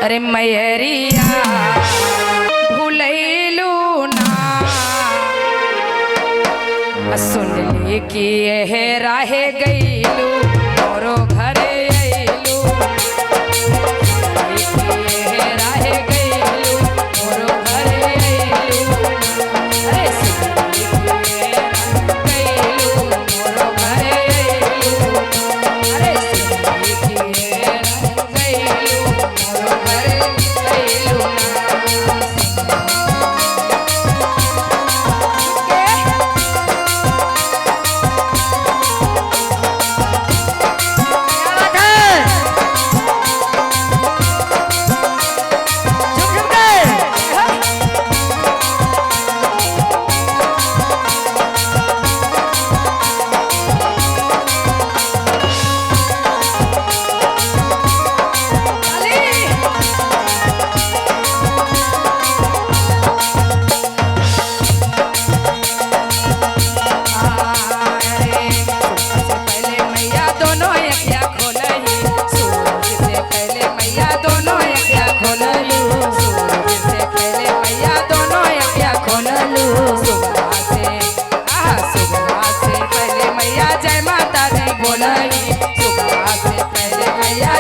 अरे मैरिया भूलैलू ना सुन ली कि यह राहे गईलू मोरो घरे अइलू राहे गईलू मोरो घरे अइलू अरे गईलू मोरो घरे अइलू अरे गईलू मोरो घरे अइलू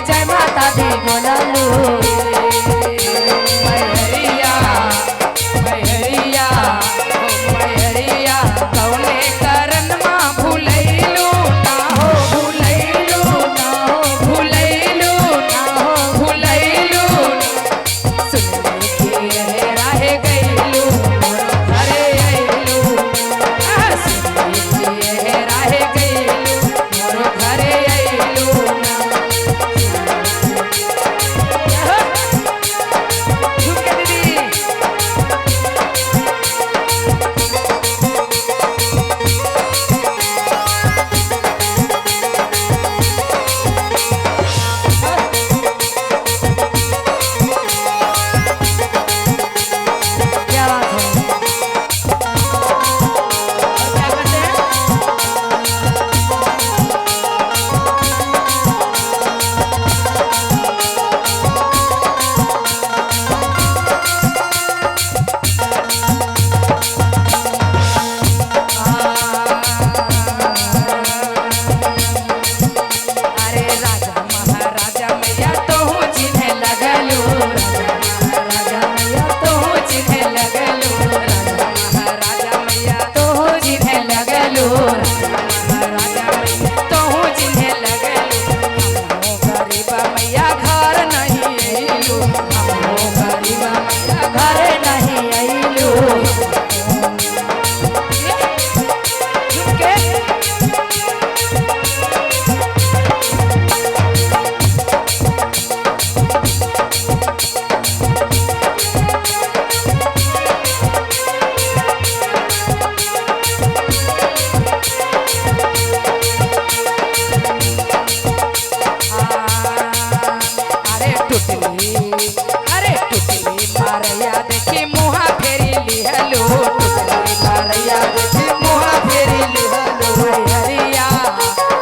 जय माता दी बोललू मैहरिया मैहरिया ओ मैहरिया कौने करन मां भूलैलू ना हो भूलैलू ना हो भूलैलू ना हो भूलैलू सुन के राहे गईलू घरे अइलू सुन के राहे गईलू मोरो घरे अइलू अरे टुटली मारया देखी मुहा फेरी लिहलो टुटली मारया देखी मुहा फेरी लिहलो मैहरिया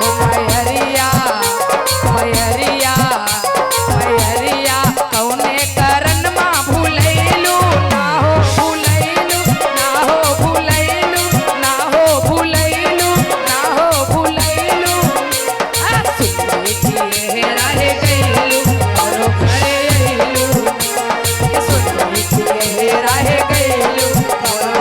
ओ मैहरिया मैहरिया मैहरिया कौने करन मां भूलैलू ना हो भूलैलू ना हो भूलैलू ना हो भूलैलू ना हो भूलैलू सुन के राहे गईलू मोरो घरे अइलू सुन के राहे गईलू मोरो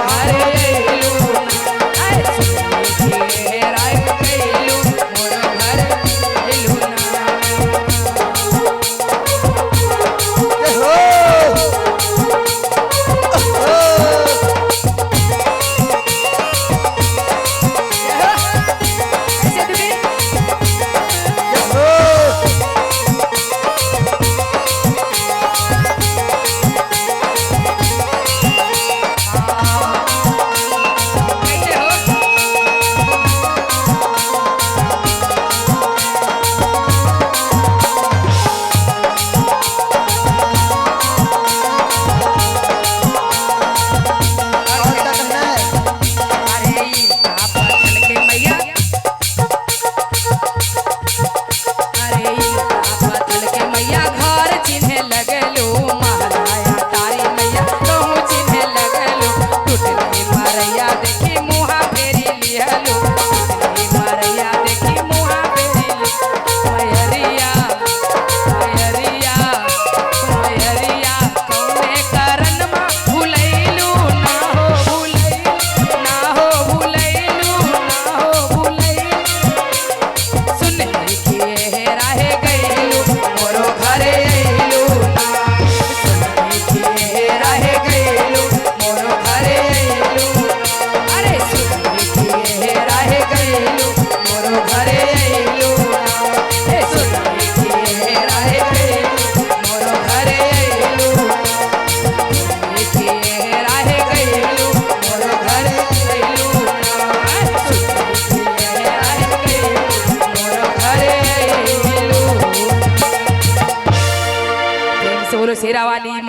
से बोलो शेरा वाली